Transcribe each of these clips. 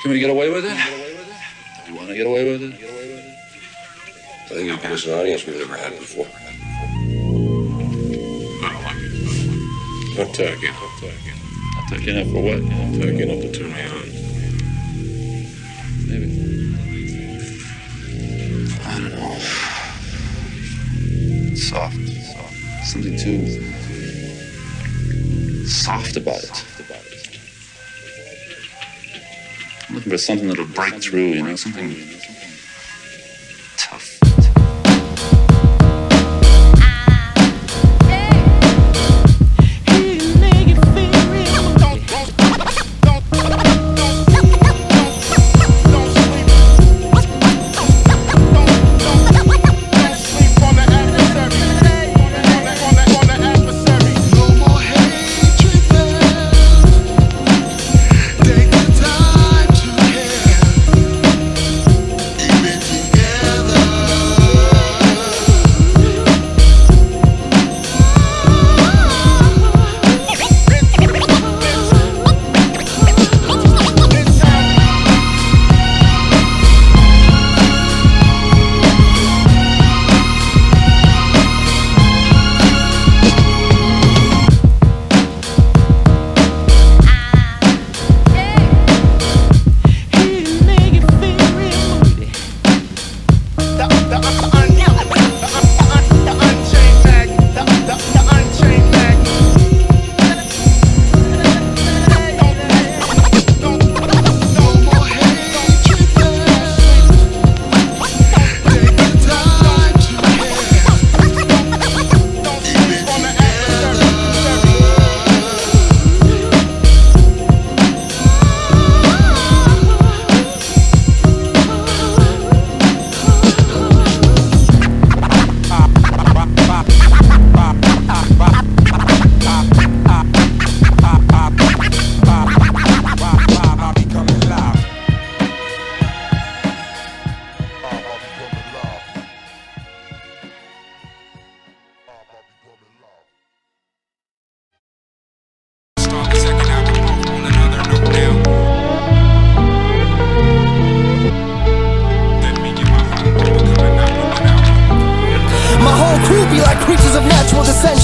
Can we get away with it? Do you want to get away with it? I think you'll give us an audience we've never had before. I don't like it. Not tacky. Not tacky enough for what? Tacky enough to turn me on. Maybe. I don't know. Soft. Something too soft about it. I'm looking for something that'll break through, you know, something tough.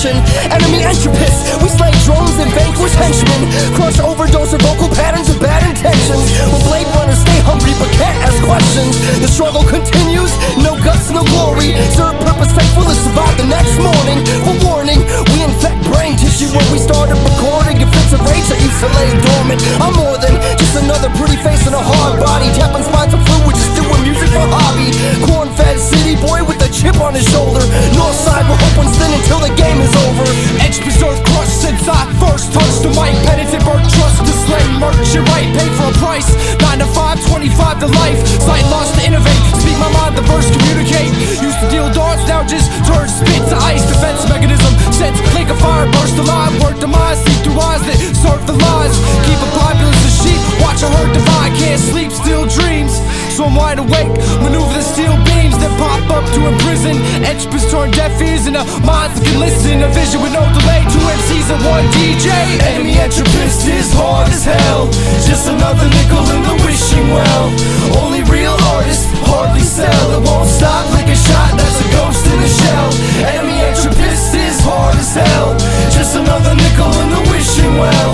Enemy Entropist, we slay drones and vanquish henchmen. Crush overdose of vocal patterns of bad intentions. When Blade Runners stay hungry but can't ask questions. The struggle continues, no guts, no glory. Serve purpose faithful to survive the next morning. For warning, we infect brain tissue when we started recording. If it's a rage that used to lay dormant, I'm more than just another pretty face and a hard body. Tapping spines of fluid, just doing music for hobby. Corn-fed city boy with a chip on his shoulder. North side will hope one's thin until the game is over. Entropist earth crushed since I first touched the mic. Penitent bird trust to slay merchant right. Pay for a price, 9 to 5, 25 to life. Sight lost to innovate, speak my mind, the verse communicate. Used to deal darts, now just turn spit to ice. Defense mechanism, sense like a fire burst alive. Word demise, see through eyes that serve the lies. Keep a populace of sheep, watch a herd divide. Can't sleep, still dreams, so I'm wide awake. Maneuver the steel beams that pop up to imprison. Entropist turn deaf ears into minds that can listen. A vision with no delay, 2 MCs and 1 DJ. Enemy Entropist is hard as hell, just another nickel in the wishing well. Only real artists hardly sell. It won't stop like a shot, that's a ghost in the shell. Enemy Entropist is hard as hell, just another nickel in the wishing well.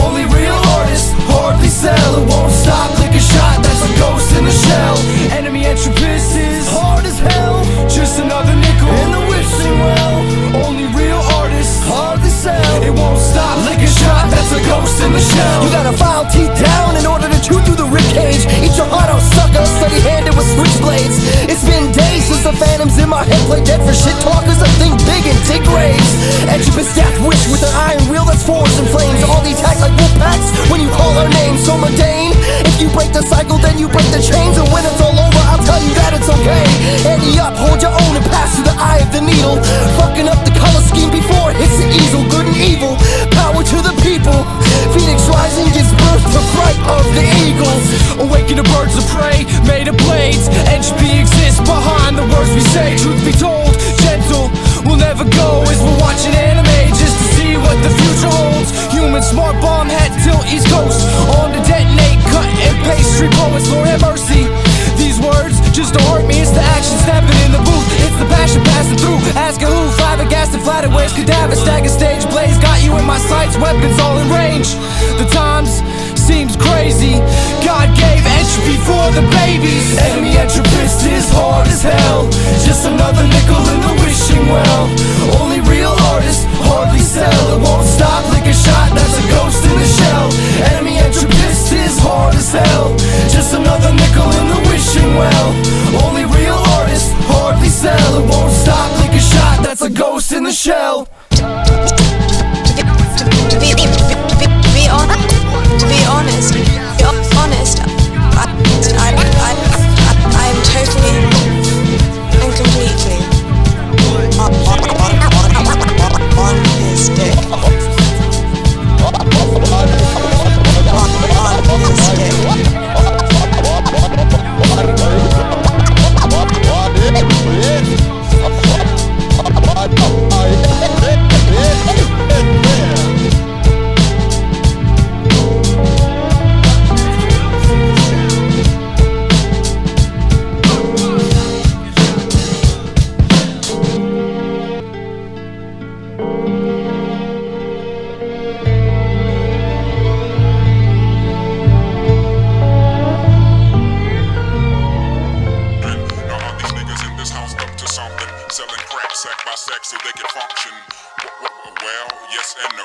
Only real artists hardly sell. It won't stop like a shot, that's a ghost in the shell. Enemy Entropist is hard as hell, just another nickel in the wishing well. Only real artists hardly sell. It won't stop like a shot, that's a ghost in the shell. You gotta file teeth down in order to chew through the ribcage. Eat your heart out, sucker, steady-handed with switchblades. It's been days since the phantoms in my head play dead for shit talkers that think big and dig graves. Entropist death wish with an iron wheel that's forged in flames. All the attack like wolf packs when you call our names. So mundane, if you break the cycle then you break the chains. And when it's all over I'll tell you that it's okay. Ante up, hold your own and pass through the eye of the needle. Fucking up the color scheme before it hits the easel. Good and evil, power to the people. Phoenix rising gives birth to fright of the eagles. Awaken the birds of prey, made of blades. Entropy exists behind the words we say. Truth be told, gentle, we'll never go as we're watching anime just to see what the future holds. Human smart bomb head till East Coast. On to detonate, cut and paste, sideways, cadaver, stagger, stage blaze. Got you in my sights, weapons all in range. The times seems crazy. God gave entropy for the babies. Enemy Entropist is hard as hell. Just another nickel in the wishing well. Only real artists hardly sell. It won't stop, lick a shot, that's a ghost in the shell. Enemy Entropist is hard as hell. Just another nickel in the wishing well. Only real artists hardly sell. It won't stop, lick a shot, that's a ghost in the shell. To be honest, I am totally and completely on his dick. On his dick. So they can function. Well, yes and no.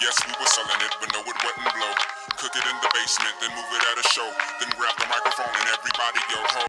Yes, we were selling it, but no, it wouldn't blow. Cook it in the basement, then move it at a show. Then grab the microphone and everybody go ho.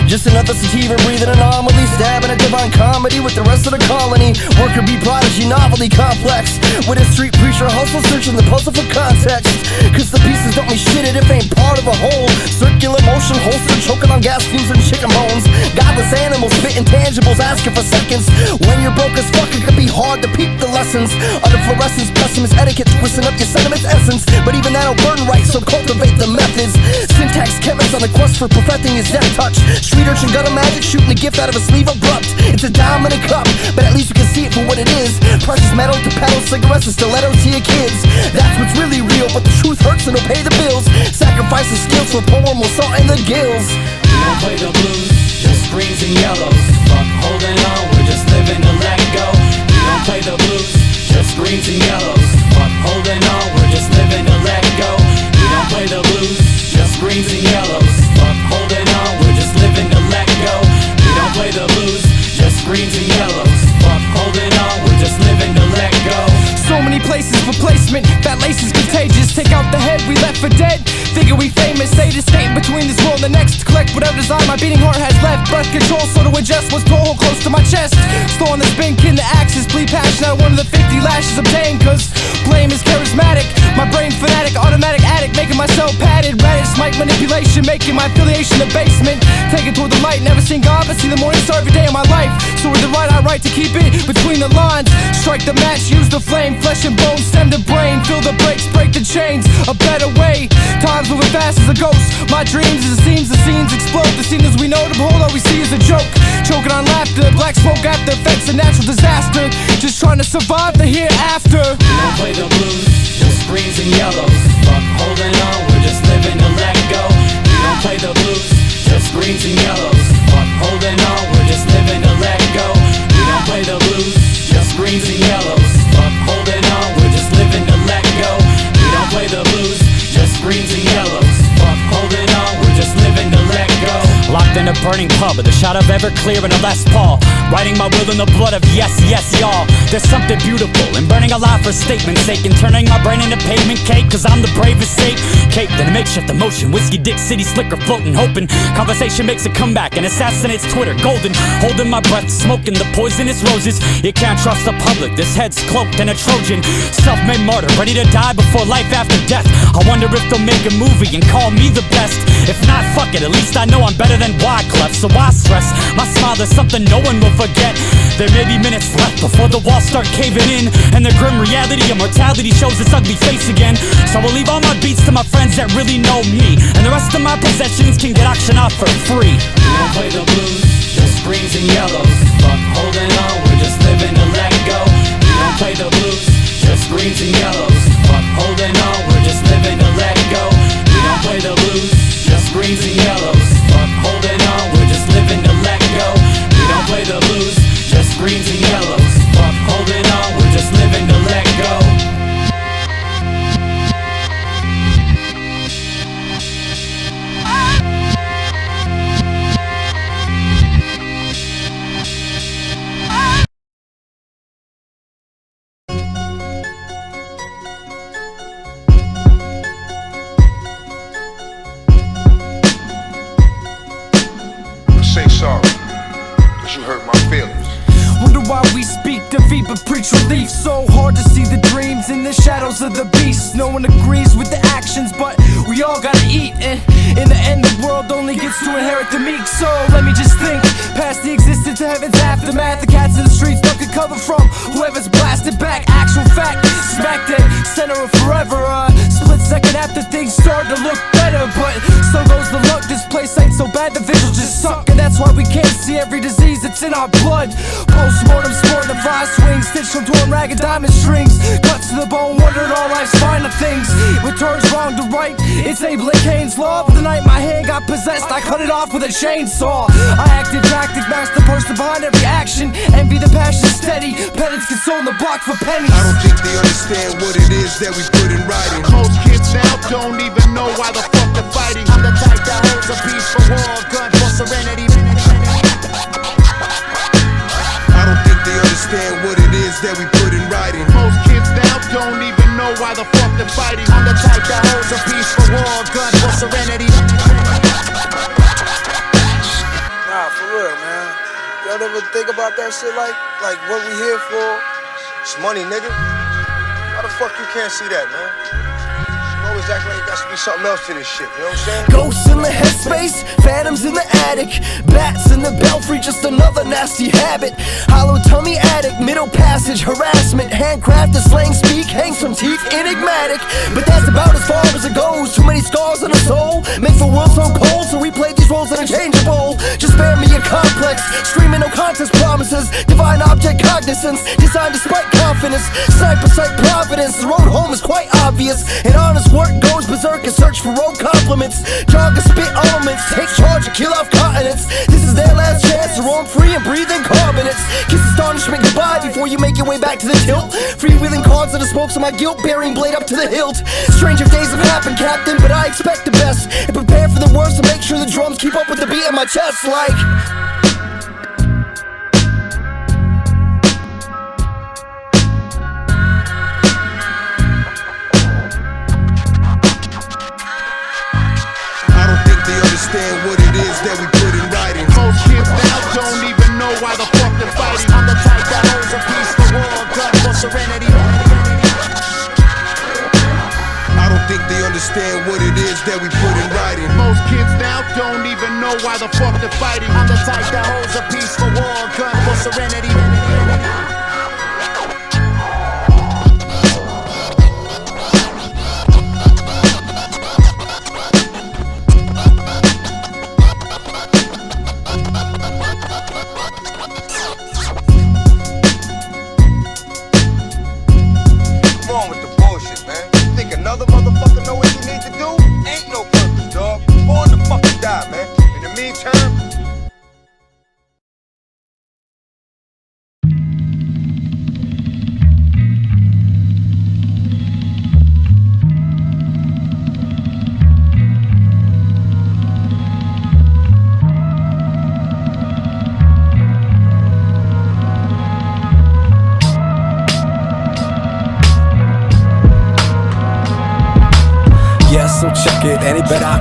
Just another sativa breathing anomaly, stabbing a divine comedy with the rest of the colony. Worker bee prodigy, novelty complex, with a street preacher hustle searching the puzzle for context. Cause the pieces don't mean shit if it ain't part of a whole. Circular motion, holster, choking on gas fumes and chicken bones. Godless animals, spit intangibles, asking for seconds. When you're broke as fuck, it can be hard to peep the lessons. Under fluorescence, pessimist etiquette, twisting up your sentiments' essence. But even that'll burn right, so cultivate the methods. Syntax chemist on the quest for perfecting his death touch. Street urchin gutter magic, shooting a gift out of a sleeve abrupt. It's a diamond in a cup, but at least you can see it for what it is. Precious metal to pedal, cigarettes and stilettos to your kids. That's what's really real, but the truth hurts and it'll pay the bills. Sacrificing skills for a poem will salt in the gills. We don't play the blues, just greens and yellows. Fuck holding on, we're just living to let go. We don't play the blues, just greens and yellows. Fuck holding on, we're just living to let go. We don't play the blues, just greens and yellows. Fuck holding on, we're just living to let go. We don't play the blues, just greens and yellows. Fuck holding on, we're just living to let go. So many places for placement, fat laces contagious. Take out the head we left for dead, figure we famous. Sadist skating between this world and the next. Collect whatever design my beating heart has left. Breath control, so to adjust what's told close to my chest. Slow on the spin, kin the axis. Bleed passion out of one of the 50 lashes obtained. Cause blame is charismatic. My brain fanatic, automatic addict. Making myself padded. Radish, mic manipulation. Making my affiliation the basement. Taking toward the light, never seen God, but see the morning star every day of my life. So with the right I write to keep it between the lines. Strike the match, use the flame. Flesh and bone, stem the brain. Feel the brakes, break the chains. A better way. Time's moving fast as a ghost. My dreams as it seems the scenes explode. The scene as we know to behold, all we see is a joke. Choking on laughter, black smoke after effects, a natural disaster. Just trying to survive the hereafter. We don't play the blues, just greens and yellows. Fuck holding on, we're just living to let go. We don't play the blues, just greens and yellows. Fuck holding on, we're just living to let go. We don't play the blues, just greens and yellows. Fuck holding on, we're just living to let go. We don't play the blues, just greens and yellows. Fuck holding on, we're just living to let go. Locked in a burning pub with a shot of Everclear and a Les Paul. Writing my will in the blood of yes, yes, y'all. There's something beautiful in burning alive for statement's sake, and turning my brain into pavement cake, cause I'm the bravest safe. Caped in a makeshift emotion, whiskey, dick, city, slicker, floating, hoping conversation makes a comeback and assassinates Twitter. Golden, holding my breath, smoking the poisonous roses. You can't trust the public, this head's cloaked in a Trojan. Self-made martyr, ready to die before life after death. I wonder if they'll make a movie and call me the best. If not, fuck it, at least I know I'm better than Wyclef. left, so why stress? My smile, there's something no one will forget. There may be minutes left before the walls start caving in, and the grim reality of mortality shows its ugly face again. So I'll leave all my beats to my friends that really know me, and the rest of my possessions can get auctioned off for free. We don't play the blues, just greens and yellows. Fuck holding on, we're just living to let go. We don't play the blues, just greens and yellows. Fuck holding on, we're just living to let go. We don't play the blues, just greens and yellows. Fuck holding on, we're just living to let go. We don't play the blues, just greens and yellows. Fuck holding on, we're just living to let go. Say sorry, cause you hurt my feelings. Wonder why we speak defeat but preach relief. So hard to see the dreams in the shadows of the beast. No one agrees with the actions, but we all gotta eat. And in the end, the world only gets to inherit the meek. So let me just think past the existence of heaven's aftermath. The cats in the streets don't get cover from whoever's blasted back. Actual fact, smack dead, center of forever. Split second after things start to look better, but so goes the luck. This place ain't so bad, the visuals just suck, and that's why we can't see every disease that's in our blood. Post-mortem sporting the fire swings, stitched from torn ragged diamond strings, cuts to the bone, wondering all life's finer things. What turns wrong to right, it's Abel and Cain's law. But the night my hand got possessed, I cut it off with a chainsaw. I acted drastic, masked the person behind every action. Envy the passion steady, penance console the block for pennies. I don't think they understand what it is that we put in writing. Most kids now don't even know why the fuck they're fighting. I'm the type that holds a piece for war, gun for serenity. I don't think they understand what it is that we put in writing. Most kids now don't even know why the fuck they're fighting. I'm the type that holds a piece for war, gun for serenity. Nah, for real, man. Y'all ever think about that shit like what we here for? It's money, nigga. How the fuck you can't see that, man? You always act like there should be something else to this shit, you know what I'm saying? Ghosts in the headspace, phantoms in the attic, bats in the belfry, just another nasty habit. Hollow tummy addict, middle passage harassment, handcrafted slang speak, hangs from teeth enigmatic. But that's about as far as it goes. Too many scars in the soul, make the world so cold, so we play these roles interchangeable. Just spare me a complex, screaming no contest promises, divine object cognizance, designed despite confidence, sniper sight providence. The road home is quite obvious, and honest work goes berserk in search for road compliments. Jog and spit elements, take charge and kill off continents. This is their last chance to roam free and breathe in carbonates. Kiss astonishment goodbye before you make your way back to the tilt. Freewheeling cards in the smokes of my guilt, bearing blade up to the hilt. Stranger days have happened, Captain, but I expect the best and prepare for the worst to make sure the drums keep up with the beat in my chest like. Understand what it is that we put in writing. Most kids now don't even know why the fuck they're fighting. I'm the type that holds a piece for war, gun for serenity. I don't think they understand what it is that we put in writing. Most kids now don't even know why the fuck they're fighting. I'm the type that holds a piece for war, gun for serenity.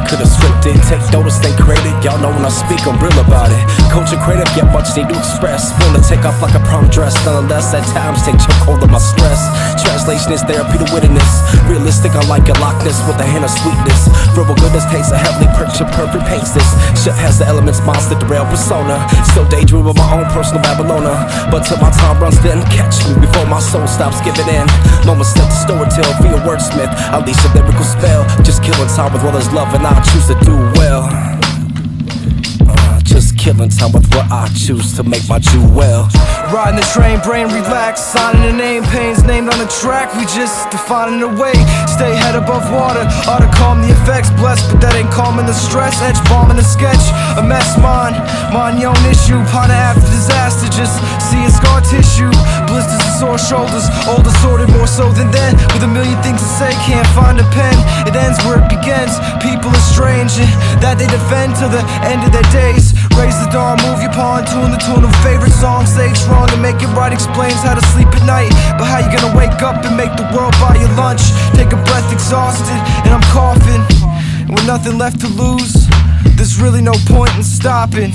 could've scripted. Take notice, they created. Y'all know when I speak, I'm real about it. Culture creative, get much they do express. Willing to take off like a prom dress. Nonetheless, at times take chokehold of my stress. Translation is therapy to wittiness. Realistic, I like a Loch Ness with a hint of sweetness. Verbal goodness takes a heavily picture, perfect paints this. Sheff has the elements, monster, derail persona. Still daydream of my own personal Babylona. But till my time runs, then catch me before my soul stops giving in. Moments set to storytell, be a wordsmith. Unleash a lyrical spell. Just killing time with what is love, and I choose to do well. Just killing time with what I choose to make my Jew well. Riding the train, brain relaxed, signing a name, pains named on the track. We just defining the way, stay head above water. Ought to calm the effects, blessed, but that ain't calming the stress. Edge bombing the sketch, a mess, mine your own issue. Ponder after disaster, just see a scar tissue. Blisters and sore shoulders, older sorted more so than then. With a million things to say, can't find a pen. It ends where it begins. People are strange, and that they defend till the end of their days. Raise the dawn, move your pawn, tune the tune of favorite song. Say it's wrong to make it right, explains how to sleep at night. But how you gonna wake up and make the world buy your lunch? Take a breath exhausted, and I'm coughing. And with nothing left to lose, there's really no point in stopping.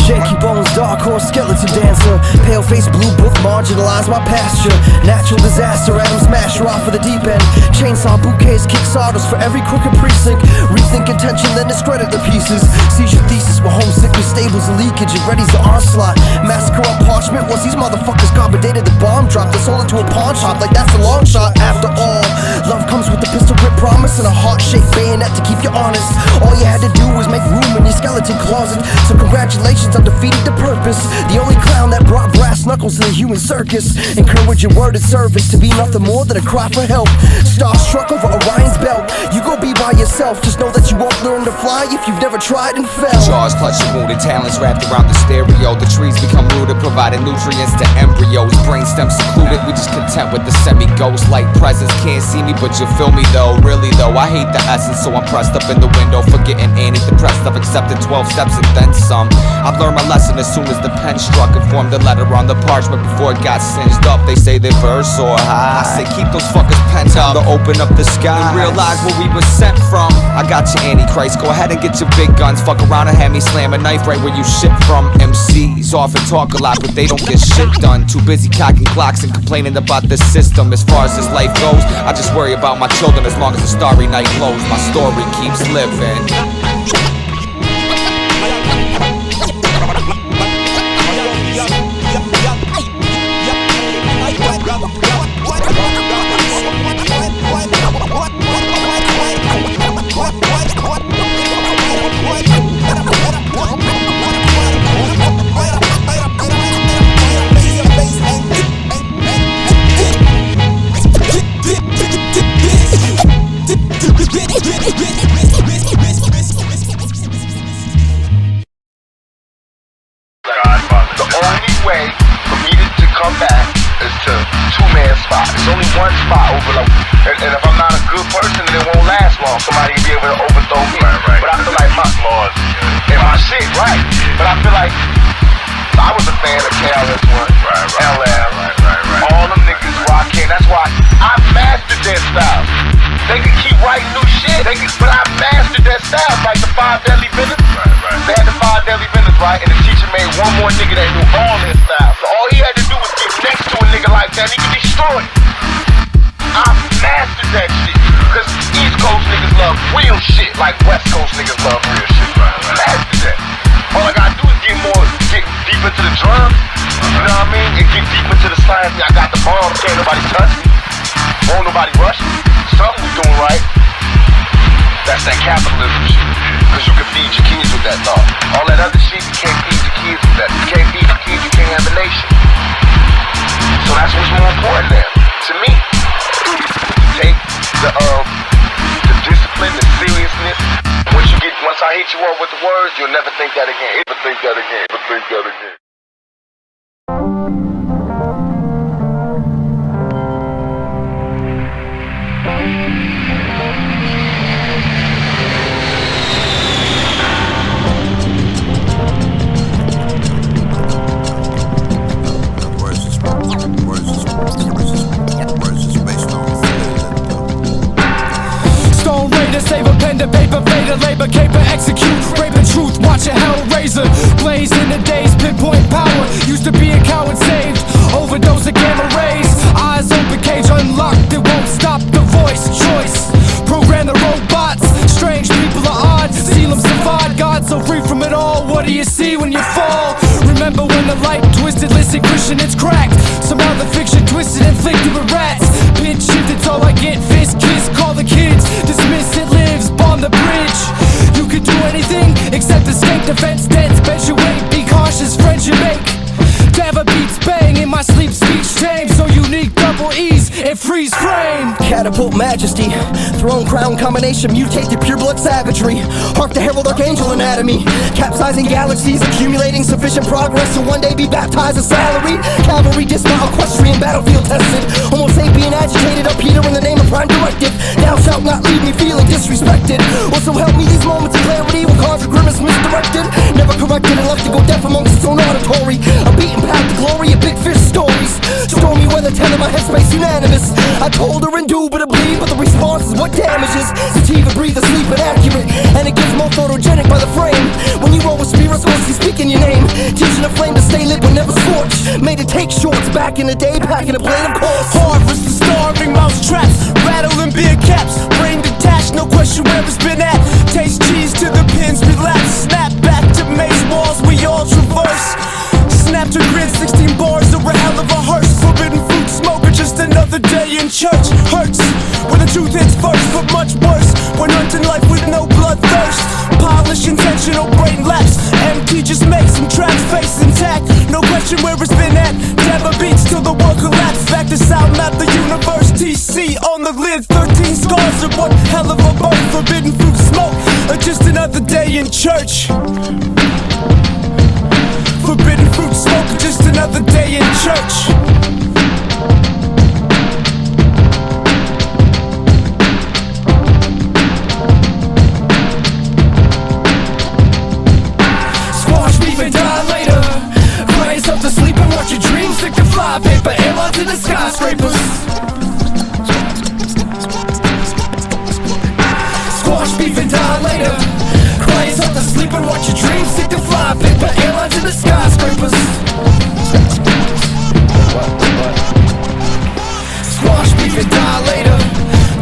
Shaky bones, dark horse, skeleton dancer. Pale face, blue book, marginalize my pasture. Natural disaster, Adam smasher off of the deep end. Chainsaw bouquets, kick sawdust for every crooked precinct. Rethink intention, then discredit the pieces. Seizure thesis with homesickness, stables and leakage, and ready's the onslaught. Massacre on parchment, once these motherfuckers carbon dated the bomb drop. They sold it to a pawn shop, like that's a long shot. After all, love comes with a pistol grip promise and a heart-shaped bayonet to keep you honest. All you had to do was make room in your skeleton closet. So congratulations, I defeated the purpose. The only clown that brought brass knuckles to the human circus. Encourage your worded service to be nothing more than a cry for help. Starstruck over Orion's belt. You go be by yourself, just know that you won't learn to fly if you've never tried and fell. Jaws clutch your wounded talents wrapped around the stereo. The trees become rooted, providing nutrients to embryos. Brainstems secluded, we just content with the semi-ghost like presence. Can't see me, but you feel me though. Really though, I hate the essence, so I'm pressed up in the window, forgetting antidepressed. I've accepted 12 steps and then some. I've learned my lesson as soon as the pen struck and formed a letter on the parchment before it got singed up. They say they verse or high. I say keep those fuckers pens out to open up the sky and realize where we were sent from. I got you, Antichrist. Go ahead and get your big guns. Fuck around and have me slam a knife right where you shit from. MCs often talk a lot, but they don't get shit done. Too busy cocking clocks and complaining about the system. As far as this life goes, I just worry about my children as long as the starry night glows. My story keeps living. One more nigga that knew all this style. So all he had to do was get next to a nigga like that, he could destroy it. I mastered that shit. Cause East Coast niggas love real shit like West Coast niggas love real shit. Mastered that. All I gotta do is get deep into the drums, you know what I mean? And get deep into the science. I got the bomb, can't nobody touch me. Won't nobody rush me. Something we doing right. That's that capitalism shit. Cause you can feed your kids with that thought. All that other shit, you can't feed your kids with that. You can't feed your kids, you can't have a nation. So that's what's more important now, to me. Take the discipline, the seriousness. Once I hit you up with the words, you'll never think that again. Never think that again. Never think that again. Stone Raider, save a pen to paper, Vader, labor, caper, execute, rape and truth, watch a hellraiser, blaze in the days, pinpoint power, used to be a coward saved, overdose of gamma rays, eyes open, cage unlocked, it won't stop the voice, choice, program the robots, strange people are odd, seal them survive, God so free from it all, what do you see when you fall, remember when the light twisted, listen Christian, it's cracked, somehow the fiction twisted, inflicted with rats, pitch shifted, all I get, fist kiss, call the kids, dismiss it lives, bomb the bridge, you could do anything, except escape, defense, dead, perpetuate, be cautious, friends you make, never beats bang, in my sleep, speech tame, so unique, double E's, and freeze frame, catapult majesty, throne crown combination, mutated pure blood savagery, hark the herald archangel anatomy, capsizing galaxies, accumulating sufficient progress to one day be baptized as salary, cavalry dismount, equestrian, battlefield tested, homo sapien agitated, up Peter in the name of prime directive, thou shalt not leave me feeling disrespected, also help me these moments of clarity will conjure grimace misdirected, never corrected and left to go deaf amongst its own auditory, a beaten path to glory of big fish stories, stormy weather telling my headspace unanimous, I told her indubitably, but the response is what damages, sativa breathe asleep inaccurate, and it gets more photogenic by the frame, when you roll with spirits, mostly speaking your name, teaching a flame to stay lit but never scorch, made it take shorts back in the day, packing a blade of course, harvest the starving mouse traps, rattle and beer caps, brain detached, no question where it's been at, taste cheese till the pins relapse, snap back to maze walls we all traverse, snap to grid, 16 bars are a hell of a hearse, forbidden fruit smoke or just another day in church, hurts, when the truth hits first, but much worse, when hunting life with no bloodthirst, polish intentional brain lapse, MT just makes some tracks, face intact, no question where it's been at, never beats till the world collapse, back to sound map the universe, TC on the lid, 13 scars are one hell of a birth, forbidden fruit smoke, or just another day in church, forbidden fruit smoke, or just another day in church. To sleep and watch your dreams stick to flypaper, airlines to the skyscrapers. Squash beef and die later. Cry yourself to sleep and watch your dreams stick to flypaper, airlines to the skyscrapers. Squash beef and die later.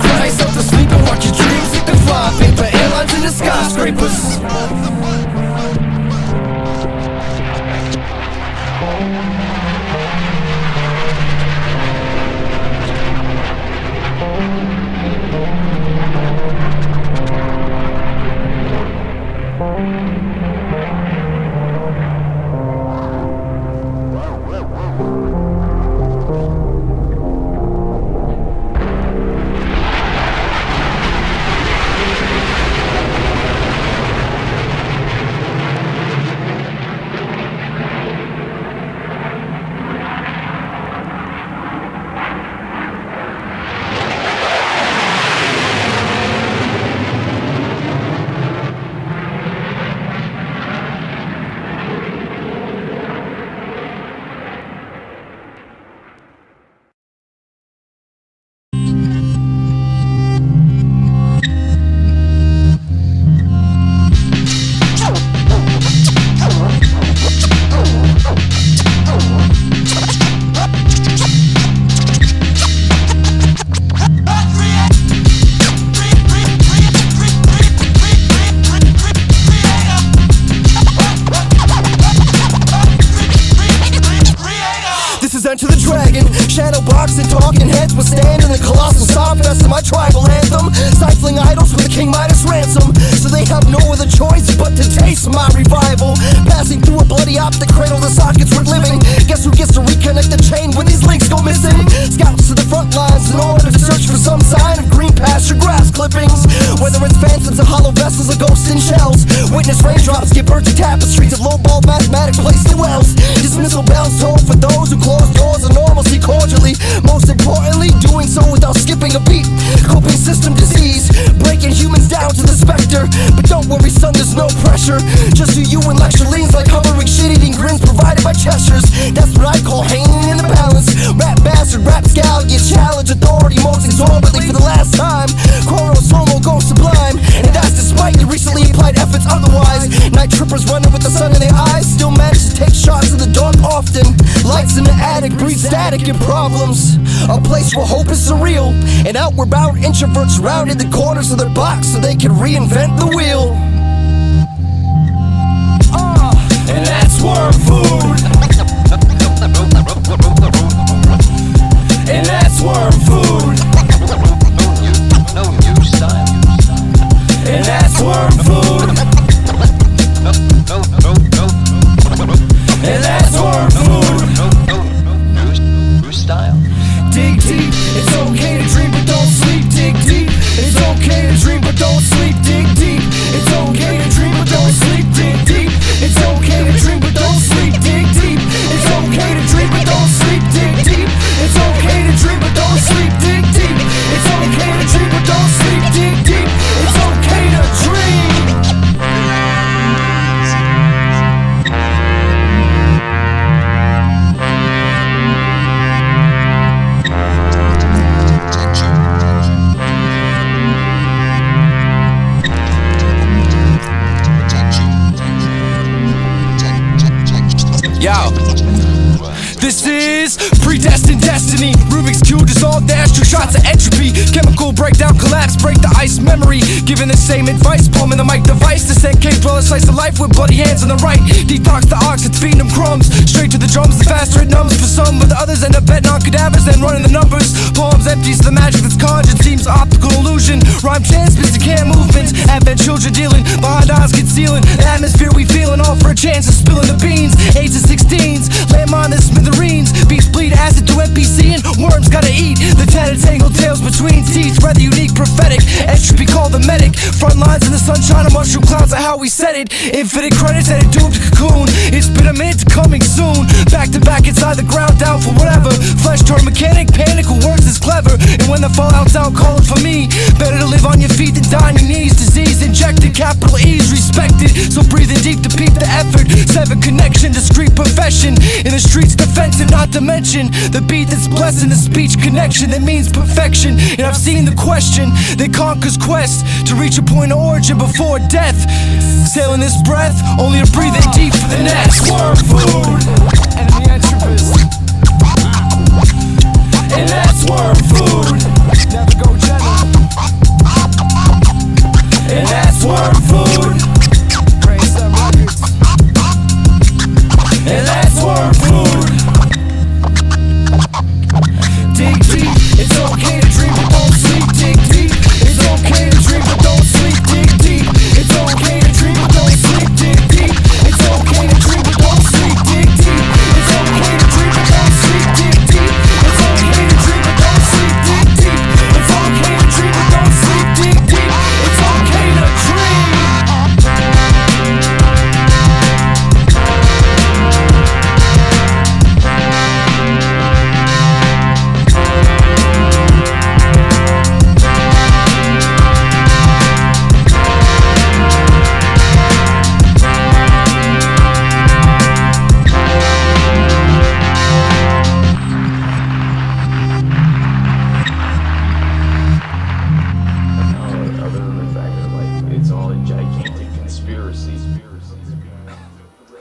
Cry yourself to sleep and watch your dreams stick to flypaper, airlines to the skyscrapers. talking heads will stand in the colossal sound fest of my tribal anthem, stifling idols with a King Midas ransom. So they have no other choice but to taste my revival. Passing through a bloody optic cradle, the sockets we're living. Guess who gets to reconnect the chain when these links go missing? Scouts to the front lines in order to search for some sign of green pasture grass clippings. Whether it's phantoms or hollow vessels or ghosts in shells, witness raindrops give birth to tapestries of low-balled mathematics placed in wells. Dismissal bells toll for those who close doors of normalcy cordially. Most importantly, doing so without skipping a beat. Coping system disease, breaking humans down to the specter. But don't worry son, there's no pressure. Just do you and lecture leans like hovering shit-eating grins provided by Cheshires. That's what I call hanging in the balance. Rap bastard, rap scallion, challenge authority most exorbitantly for the last time. Coro slow-mo go sublime, and that's despite your recently implied efforts otherwise. Night trippers running with the sun in their eyes still manage to take shots in the dark often. Lights in the attic breed static and problems. A place where hope is surreal, and outward bound introverts rounded the corners of their box so they can reinvent the wheel. And that's worm food. And that's worm food. And that's worm food. And that's worm food. Dig deep, it's okay to dream but don't sleep. Dig deep, it's okay to dream but don't sleep. Dig deep, it's okay to dream but don't sleep. Dig deep, it's okay to dream but don't sleep. Dig deep, it's okay to dream but don't sleep. Dig deep, it's okay to dream but don't sleep. Dig deep, it's okay to dream but don't sleep. Dig deep, it's okay to dream. Yo, this is predestined destiny. Rubik's Cube dissolved the astral shots of entropy. Chemical breakdown, collapse, break the ice memory. Giving the same advice, palming the mic device to send cave dweller slice of life with bloody hands on the right. Detox the ox, it's feeding them crumbs. Straight to the drums, the faster it numbs for some, but the others end up betting on cadavers, then running the numbers. Palms empty, so the magic that's conjured seems optical illusion. Rhyme transmits to can movements. Advent children dealing behind eyes concealing the atmosphere we feeling, all for a chance of spilling the beans. 8s and 16s, landmine the smithereens. Beats bleed acid through NPC and worms gotta eat. The tattered tangled tails between teeth, rather unique, prophetic. Entropy called the medic. Front lines in the sunshine and mushroom clouds are how we said it. Infinite credits and a doomed cocoon. It's been a minute, coming soon. Back to back inside the ground, down for whatever. Flesh turned mechanic, panic who works is clever. And when the fallout's out calling for me, better to live on your feet than die on your knees. Disease injected, capital E's respected. So breathing deep to peep the effort. Seven connection, discreet profession. In the streets defensive, not to mention the beat that's blessing the speech connection that means perfection. And I've seen the question that conquers quest to reach a point of origin before death. Sailing this breath, only to breathe in deep for the next. Worm food. Enemy Entropist. And that's worm food. Never go gentle. And that's worm food. Praise them records. And that's worm food. Dig deep, it's okay to dream but don't sleep. Dig deep, it's okay to dream but don't sleep. Dig deep, it's okay to dream but don't sleep. Dig deep, it's okay to dream but don't sleep. Dig deep, it's okay to dream but don't sleep. Dig deep, it's okay to dream but don't sleep. Dig deep, it's okay to dream but don't sleep. Dig deep, it's okay to dream. Other than the fact that like it's all a gigantic conspiracy.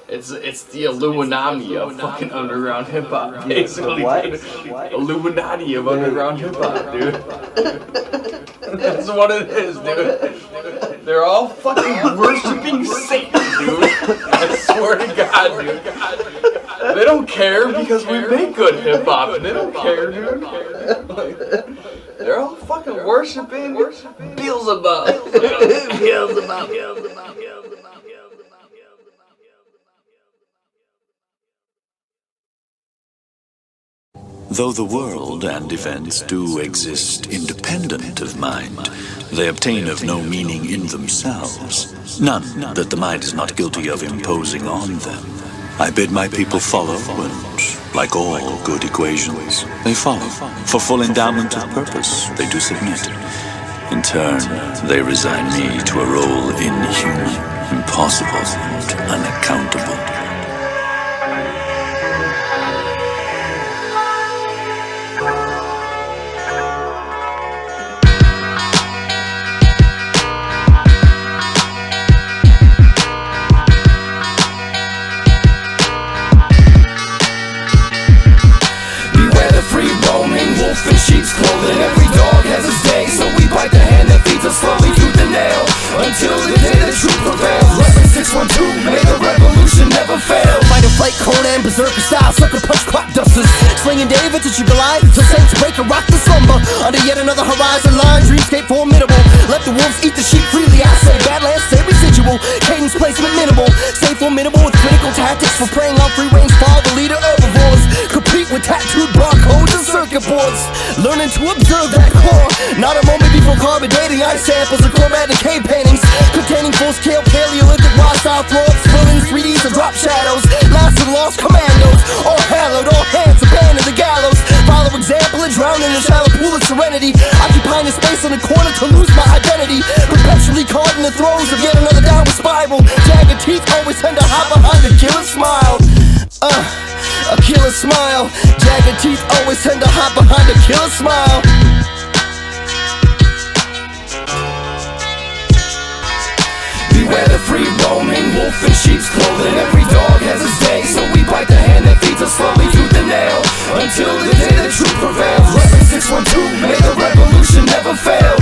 It's the Illuminati of fucking underground hip hop, basically. What? Illuminati of underground hip hop, dude. That's what it is, dude. They're all fucking worshiping Satan, dude. I swear to God, dude. They don't care because we make good hip hop. They don't care, dude. They're all fucking worshiping Beelzebub. Beelzebub. Though the world and events do exist independent of mind, they obtain of no meaning in themselves, none that the mind is not guilty of imposing on them. I bid my people follow, and, like all good equations, they follow. For full endowment of purpose, they do submit. In turn, they resign me to a role inhuman, impossible, and unaccountable. In sheep's clothing, every dog has his day, so we bite the hand that feeds us slowly through the nail, until the day the truth prevails. Reverend 612, may the revolution never fail. Fight or flight, Conan, berserker style, sucker punch, crop dusters, slinging David to your Goliath, till saints break and rock the slumber, under yet another horizon line, dreamscape formidable. Let the wolves eat the sheep freely, I say, badlands stay residual, cadence placement minimal, stay formidable with critical tactics for preying on free range fall, the leader herbivores, complete with tattooed barcodes and circuit boards. Learning to observe that core, not a moment before carbon dating ice samples and chromatic cave paintings containing full-scale Paleolithic wild-style throw-ups, filling 3Ds and drop shadows. Last of the lost commandos, all hallowed, all hands abandon the gallows. Follow example and drown in a shallow pool of serenity, occupying the space in the corner to lose my identity, perpetually caught in the throes of yet another downward spiral. Jagged teeth always tend to hide behind a killer smile. A killer smile. Jagged teeth always tend to hide behind a killer smile. Beware the free roaming wolf in sheep's clothing. Every dog has his day, so we bite the hand that feeds us slowly through the nail, until the day the truth prevails. Reverend 612, may the revolution never fail.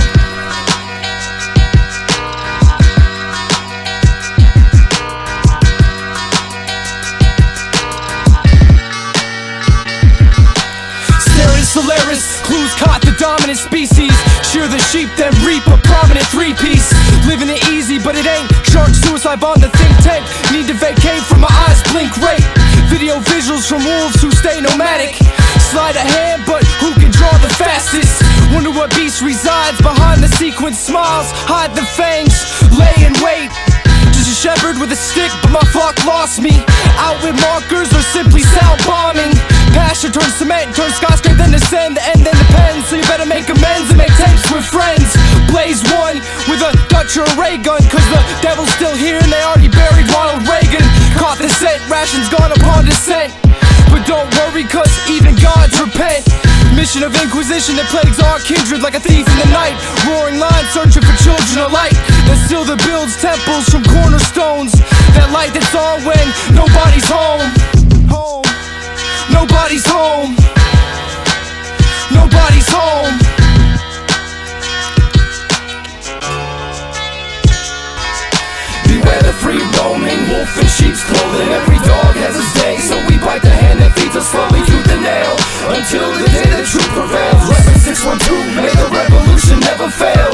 Solaris, clues caught the dominant species. Shear the sheep, then reap a prominent three-piece. Living it easy, but it ain't. Shark suicide bomb the think tank. Need to vacate from my eyes, blink rate. Video visuals from wolves who stay nomadic. Sleight of hand, but who can draw the fastest? Wonder what beast resides behind the sequence smiles. Hide the fangs, lay in wait. Just a shepherd with a stick, but my flock lost me. Out with markers or simply sound bombing. Passion turns cement, turns skyscraper, then descend. The end then depends, so you better make amends and make tapes with friends. Blaze one with a Dutch or a ray gun, cause the devil's still here and they already buried Ronald Reagan. Caught the scent, rations gone upon descent. But don't worry, cause even gods repent. Mission of inquisition that plagues our kindred like a thief in the night. Roaring lines searching for children of light, that still that builds temples from cornerstones. That light that's on when nobody's home. Nobody's home. Nobody's home. Beware the free roaming wolf in sheep's clothing. Every dog has his day, so we bite the hand that feeds us slowly through the nail, until the day the truth prevails. Reverend 612, may the revolution never fail.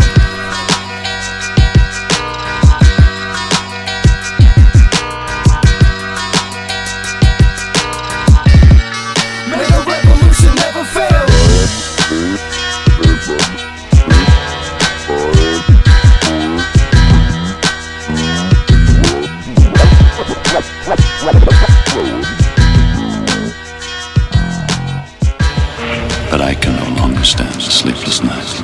But I can no longer stand a sleepless night.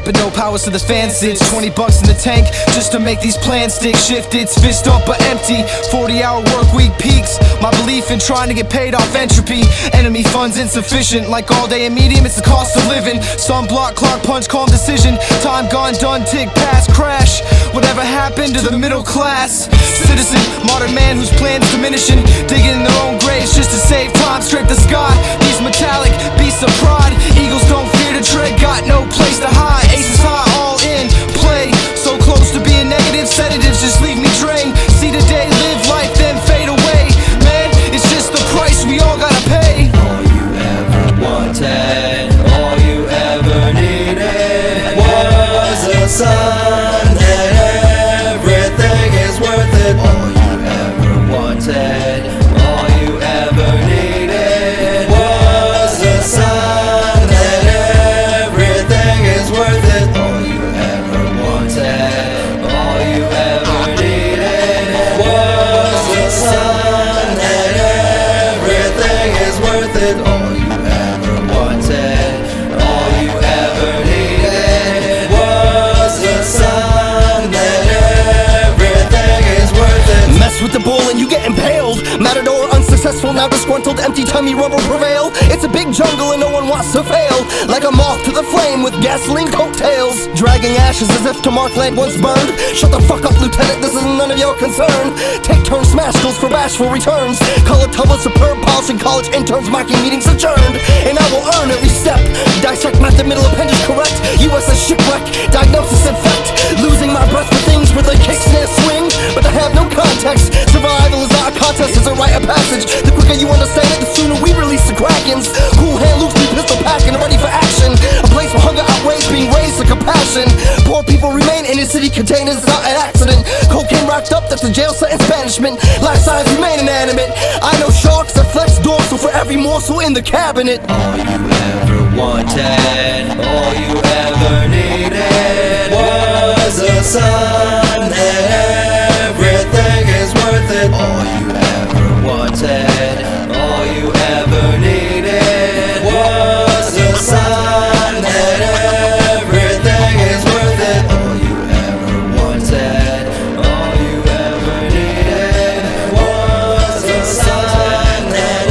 but no powers to the fans. It's $20 in the tank just to make these plans stick. Shift, it's fist up but empty. 40-hour work week peaks. My belief in trying to get paid off entropy. Enemy funds insufficient. Like all day and medium, it's the cost of living. Sunblock, clock punch, calm decision. Time gone, done, tick, pass, crash. Whatever happened to the middle class? Citizen, modern man whose plans diminishing. Digging in their own graves just to save time. Scrape the sky, these metallic beasts of pride. Eagles don't fear to tread, got no place to hide. Aces high, all in play. So close to being negative, sedatives just leave me drained. See the day, live life, then fade away. Man, it's just the price we all gotta pay. All you ever wanted, all you ever needed was a sign that everything is worth it. All you ever wanted, all you ever needed was a sign that everything is worth it. All you ever wanted, all you ever needed was a sign that everything is worth it. All you ever wanted, all you ever needed was a sign that everything is worth it. Mess with the bull and you get impaled. Matador unsuccessful, now disgruntled, empty tummy rubber prevail. It's a big jungle and no one wants to fail. Like a moth to the flame with gasoline coattails. Dragging ashes as if to mark land once burned. Shut the fuck up, lieutenant, this is none of your concern. Take turns, smash goals for bashful returns. Color tubble, superb polishing college interns. Mocking meetings adjourned. And I will earn every step. Dissect method, middle appendage correct. USS shipwreck, diagnosis infect. Losing my breath for things where they kick, snare, swing, but I have no context. Survival is not a contest, it's a rite of passage. The quicker you understand it, the sooner we release the Krakens. Cool hand, loose, be pistol packing, ready for action. A place where hunger outweighs being raised to compassion. Poor people remain in city containers, not an accident. Cocaine racked up, that's a jail sentence, banishment. Life signs remain inanimate. I know sharks that flex dorsal for every morsel in the cabinet. All you ever wanted, all you ever needed was a sign that everything is worth it. All you ever wanted, all you ever needed was a sign that everything is worth it. All you ever wanted, all you ever needed was a sign that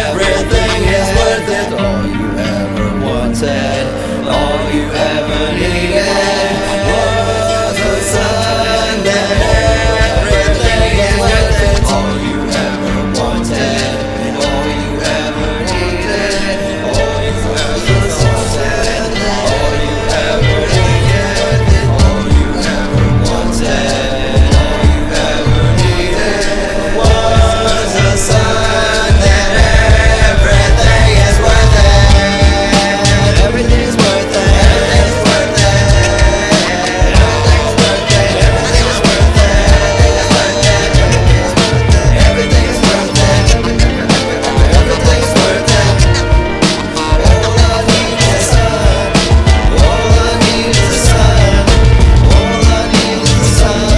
everything is worth it. All you ever wanted, all you ever needed was a sign that everything is worth it. All you ever wanted, all you ever needed, all you ever wanted, all you ever needed, all you ever wanted, all you ever needed was a sign that everything is worth it. Everything is worth it. Everything's worth it. Everything's worth it. Everything's worth it. Everything's worth it. Everything's worth it. All I need is a sun. All I need is a sun. All I need is a sun.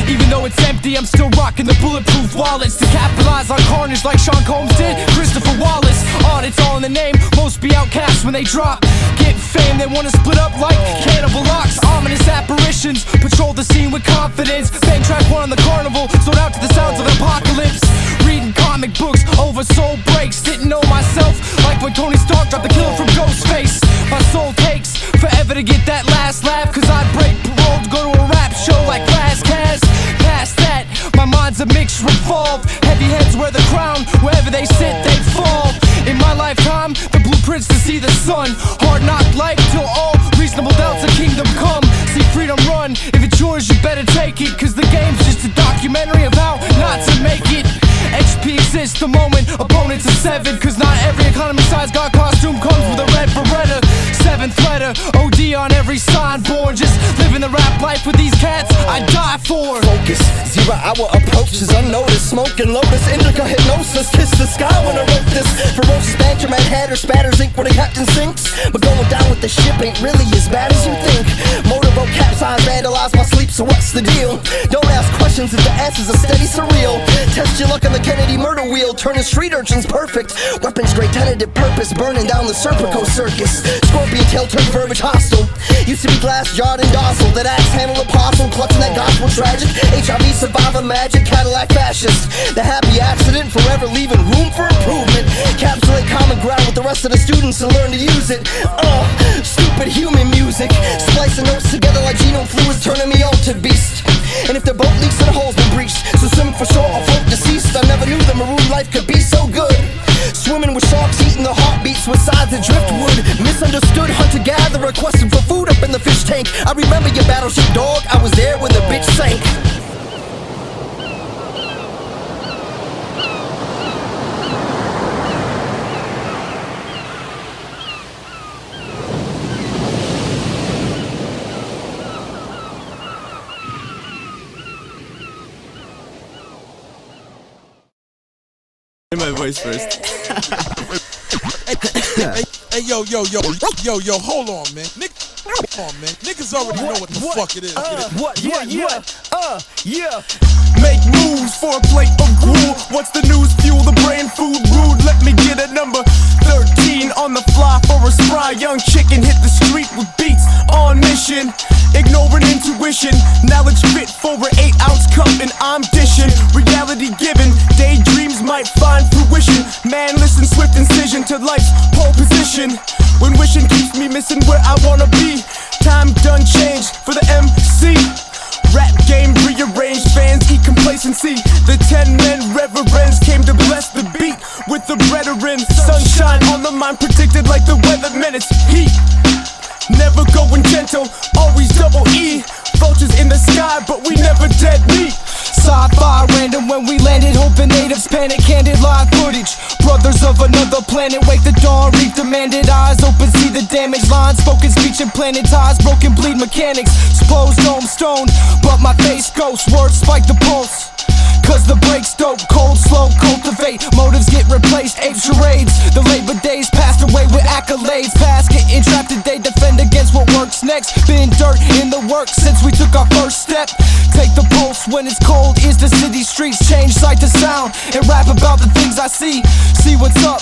Even though it's empty, I'm still rocking the bulletproof wallets to capitalize on carnage like Sean Combs did. Christopher Wallace, it's all in the name. Most be outcasts when they drop. Get fame, they wanna split up like cannibal locks. Ominous apparitions, patrol the scene with confidence. Bang track one on the carnival, sold out to the sounds of apocalypse. Reading comic books over soul breaks. Didn't know myself like when Tony Stark dropped the killer from Ghostface. My soul takes forever to get that last laugh, cause I'd break parole to go to a rap show like Last Cast. Past that, my mind's a mixed revolve. Heavy heads wear the crown, wherever they sit they fall. In my lifetime, the blueprints to see the sun. Hard knock life till all reasonable doubts of kingdom come. See freedom run, if it's yours you better take it, cause the game's just a documentary of how not to make it. HP exists miss the moment. Opponents are 7, cause not every economy size got costume comes with a red Beretta. 7th letter, OD on every sign. Born just living the rap life with these cats I die for. Focus, 0 hour approaches unnoticed. Smoking lotus, indica hypnosis. Kiss the sky when I wrote this. Ferocious banter, man hatter, spatters ink when the captain sinks. But going down with the ship ain't really as bad as you think. Motorboat capsize, vandalize my sleep, so what's the deal? Don't ask questions if the answer's a steady surreal. Test your luck on the Kennedy murder wheel, turning street urchins perfect. Weapons great tentative purpose, burning down the Serpico circus. Scorpion tail turned verbiage hostile. Used to be glass jarred and docile. That axe handle apostle, clutching that gospel tragic. HIV survivor magic, Cadillac fascist. The happy accident, forever leaving room for improvement. Capsulate common ground with the rest of the students and learn to use it. Stupid human music. Splicing notes together like genome fluids, turning me on to beast. And if their boat leaks and the hole's been breached, so swim for shore or float deceased. I never knew the maroon life could be so good. Swimming with sharks, eating the heartbeats with sides of driftwood. Misunderstood hunter-gatherer, questing for food up in the fish tank. I remember your battleship, dog, I was there when the bitch sank. My voice first. Hey, yo, hold on, man. Niggas already know what the fuck it is. Yeah. Make moves for a plate of gruel. What's the news? Fuel the brain food rude. Let me get a number 13 on the fly for a spry young chicken. Hit the street with beats on mission. Ignoring intuition. Knowledge fit for an 8-ounce cup and I'm dishing. Reality given. Daydreams might find fruition. Man, listen, swift incision to life's pole position. When wishing keeps me missing where I wanna be. Time done changed for the MC. Rap game rearranged, fans eat complacency. The 10 men reverends came to bless the beat with the brethren. Sunshine on the mind predicted like the weatherman. It's heat. Never going gentle, always double E. Vultures in the sky, but we never dead meat. Sci-fi random when we landed, hoping natives panic. Candid live footage, brothers of another planet. Wake the dawn, reap demanded. Eyes open, see the damage. Lines, spoken speech, implanted ties. Broken bleed mechanics, supposed dome stone. But my face ghost, words spike the pulse. Cause the breaks dope, cold, slow, cultivate. Motives get replaced, ape charades. The Labor Days passed away with accolades. Past getting trapped today, defend against what works next. Been dirt in the work since we took our first step. Take the pulse when it's cold, is the city streets. Change sight to sound, and rap about the things I see. See what's up.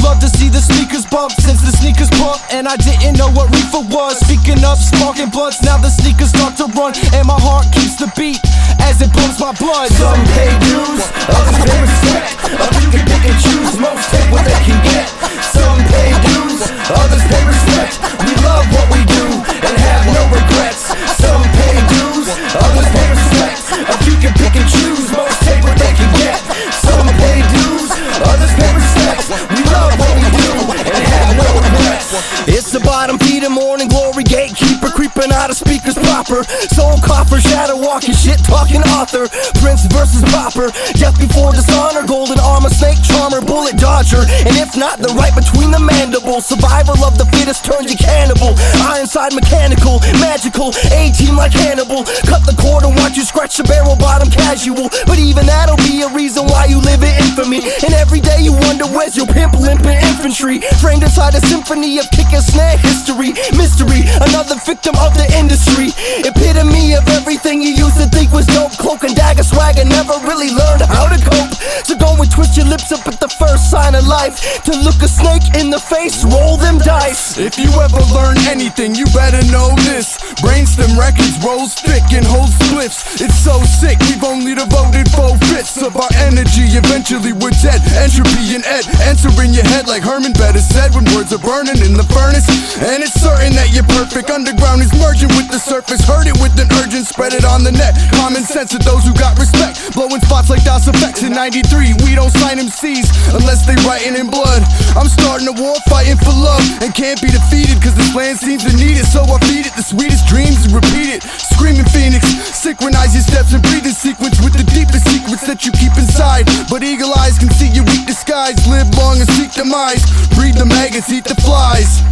Love to see the sneakers bump since the sneakers pump. And I didn't know what reefer was. Speaking up, sparking blunts, now the sneakers start to run. And my heart keeps the beat as it pumps my blood. Some pay dues, others pay respect. A few can pick and choose, most take what they can get. Some pay dues, others pay respect. We love what we do and have no regrets. Some pay dues, others pay respect. A few can pick and choose, most take what they can get. Some pay dues, others pay respect. We love what we do and have no regrets. It's the bottom feeder, morning glory, gatekeeper, creeping out of speakers proper. Soul coffer, shadow walking, shit talking author. Prince versus Popper, death before dishonor. Golden armor, snake charmer, bullet dodger. And if not, the right between the mandibles. Survival of the fittest turns you cannibal. Ironside mechanical, magical, A-team like Hannibal. Cut the cord and watch you scratch the barrel bottom casual. But even that'll be a reason why you live in infamy. And every day you wonder where's your pimp limping infantry. Framed inside a symphony of kick and snare history. Mystery, another victim of the industry. Epitome of everything you used to think was dope. Cloak and dagger swagger, never really learned how to cope. So go and twist your lips up at the first sign of life. To look a snake in the face, roll them dice. If you ever learn anything, you better know this. Brainstem Records rolls thick and holds spliffs. It's so sick, we've only devoted 4/5 of our energy. Eventually we're dead, entropy and Ed answering your head like Herman better said when words are burning in the furnace. And it's certain that you're perfect. Underground is merging with the surface. Heard it with an urgent, spread it on the net. Common sense of those who got respect. Blowing spots like DOS effects in 93. We don't sign MCs unless they writing in blood. I'm starting a war fighting for love and can't be defeated cause this land seems to need it. So I feed it the sweetest dreams and repeat it. Screaming Phoenix, synchronize your steps and breathe in sequence with the deepest secrets that you keep inside. side, but eagle eyes can see your weak disguise. Live long and seek demise, breed the maggots, eat the flies.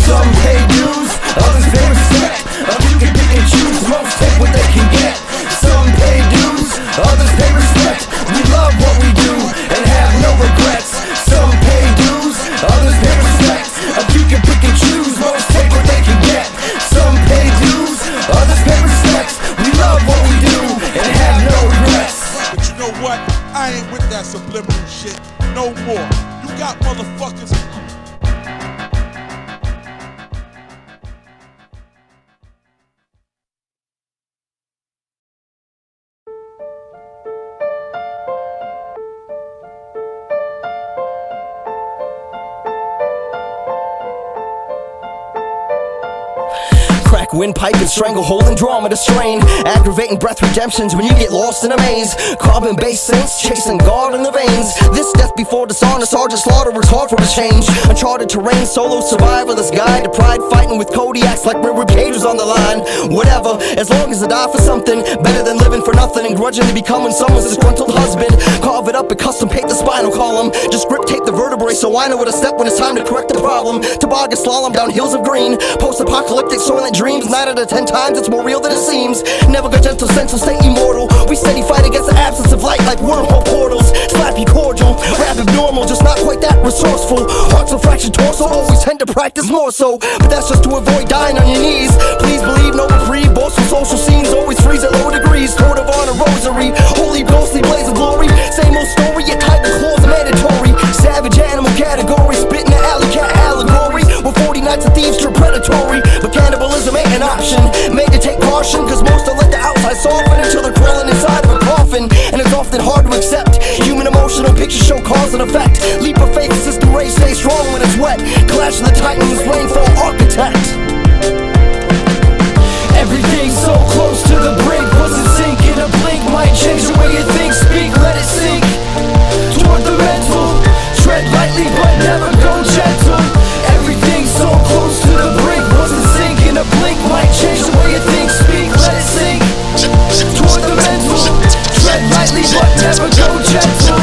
Some pay dues, others pay respect. A few can pick and choose, most take what they can get. Some pay dues, others pay respect. We love what we do and have no regrets. Some pay dues, others pay respect. A few can pick and choose, most take what they can get. Some pay dues, others pay respect. We love what we do and have no regrets. But you know what? I ain't with that subliminal shit no more. You got motherfuckers. Crack windpipe and stranglehold and Andromeda strain. Aggravating breath redemptions when you get lost in a maze. Carbon-based saints chasing God in the veins. This death before dishonor, Sergeant Slaughter was hard for a change. Uncharted terrain, solo survivalist guide to pride, fighting with Kodiaks like rear cage was on the line. Whatever, as long as I die for something, better than living for nothing and grudgingly becoming someone's disgruntled husband. Carve it up and custom paint the spinal column. Just grip tape the vertebrae so I know where to step when it's time to correct the problem. Toboggan slalom down hills of green. Post-apocalyptic soylent dreams. 9 out of 10 times it's more real than it seems. Never got gentle sense, so stay immortal. We steady fight against the absence of light like wormhole portals. Slappy cordial, rap abnormal, just not quite that resourceful. Hearts of fractured torso, always tend to practice more so. But that's just to avoid dying on your knees. Please believe no reprieve, boastful social scenes always freeze at low degrees. Code of honor, rosary, holy ghostly blaze of glory. Same old story, yet tight the claws are mandatory. Savage animal category, spitting the alley cat allegory. With 40 nights of thieves, true predatory. But cannibalism ain't an option. Made to take caution, cause most don't let the outside soften until they're crawling inside of a coffin. And it's often hard to accept. Human emotional pictures show cause and effect. Leap of faith, system race, stay strong when it's wet. Clash of the Titans, rainfall architect. Everything's so close to the brink. Wasn't sink in a blink. Might change the way you think, speak, let it sink. Toward the mental, tread lightly but never go gentle. Everything's so close to the brink. Wasn't sink in a blink. Might change the way you think, speak, let it sink. Toward the mental, tread lightly but never go gentle.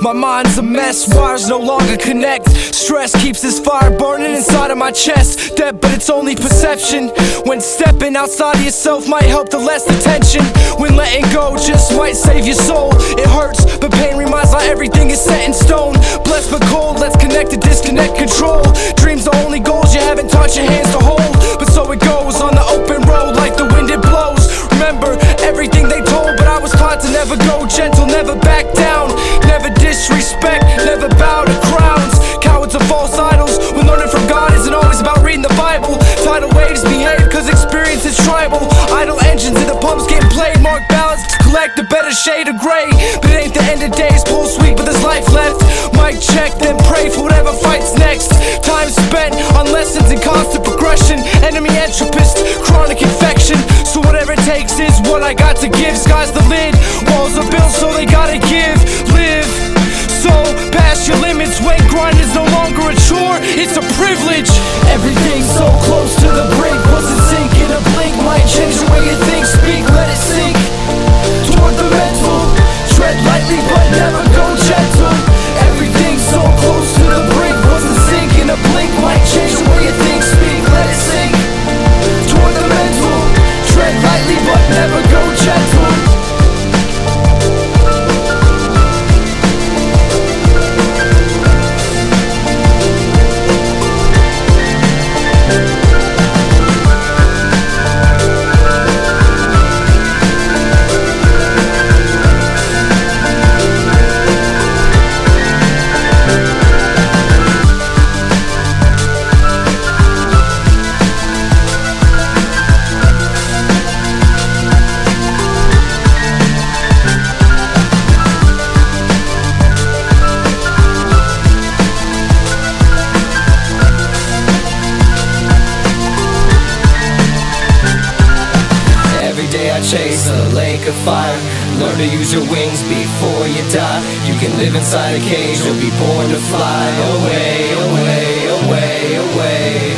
My mind's a mess, wires no longer connect. Stress keeps this fire burning inside of my chest. Dead, but it's only perception. When stepping outside of yourself might help to less the tension. When letting go just might save your soul. It hurts, but pain reminds not everything is set in stone. Blessed but cold, let's connect to disconnect control. Dreams are only goals you haven't taught your hands to hold. But so it goes on the open road like the wind it blows. Remember everything they told, but I was taught to never go gentle, never back down. Never disrespect, never bow to crowns. Cowards are false idols, when learning from God isn't always about reading the Bible. Tidal waves behave cause experience is tribal. Idle engines and the pumps getting played. Mark ballots to collect a better shade of gray. But it ain't the end of days, pull sweet but there's life left. Mic check, then pray for whatever fights next. Time spent on lessons and constant progression. Enemy Entropist, chronic infection. So whatever it takes is what I got to give. Sky's the lid, walls are built so they gotta give. Live, so past your limits. When grind is no longer a chore, it's a privilege. Everything's so close to the brink. Wasn't sink in a blink. Might change the way you think, speak, let it sink. Toward the mental, tread lightly but never go gentle. Everything's so close to the brink. Wasn't sink in a blink. Might change the way you think, speak, let it sink. Toward the mental, tread lightly but never go gentle. chase a lake of fire. Learn to use your wings before you die. You can live inside a cage or be born to fly away, away, away, away.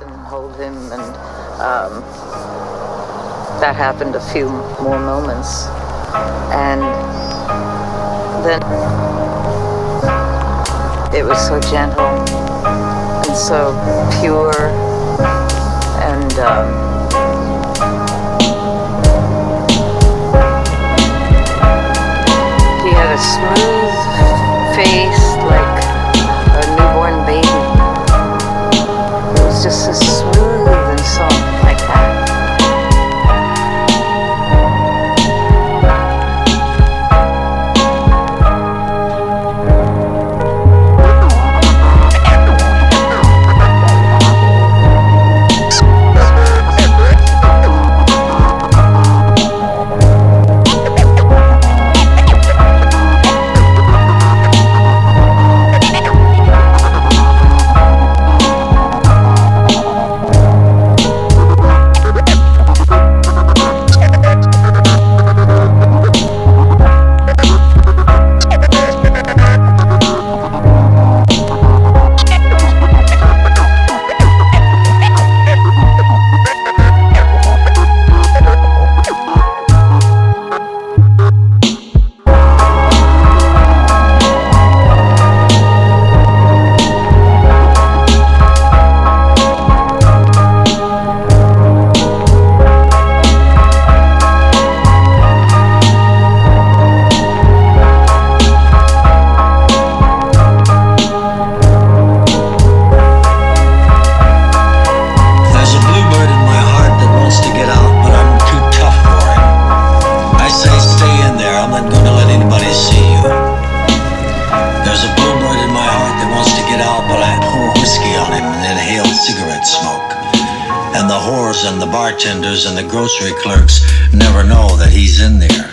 And hold him, and that happened a few more moments, and then it was so gentle and so pure, and he had a smooth face like a newborn baby. Just as smooth and soft like that. And the bartenders and the grocery clerks never know that he's in there.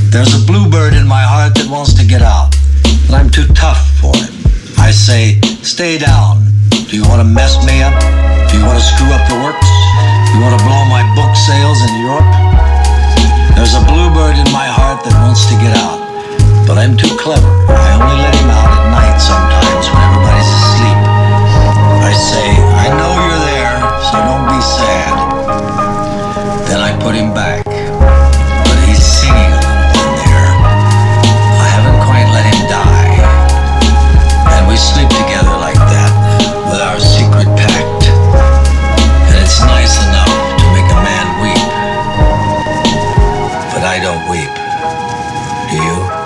There's a bluebird in my heart that wants to get out, but I'm too tough for it. I say, stay down. Do you want to mess me up? Do you want to screw up the works? You want to blow my book sales in Europe? There's a bluebird in my heart that wants to get out, but I'm too clever. I only let him out at night sometimes when everybody's asleep. I say, I know you're there, so don't be sad. Then I put him back, but he's singing a little in there. I haven't quite let him die. And we sleep together like that, with our secret pact. And it's nice enough to make a man weep. But I don't weep. Do you?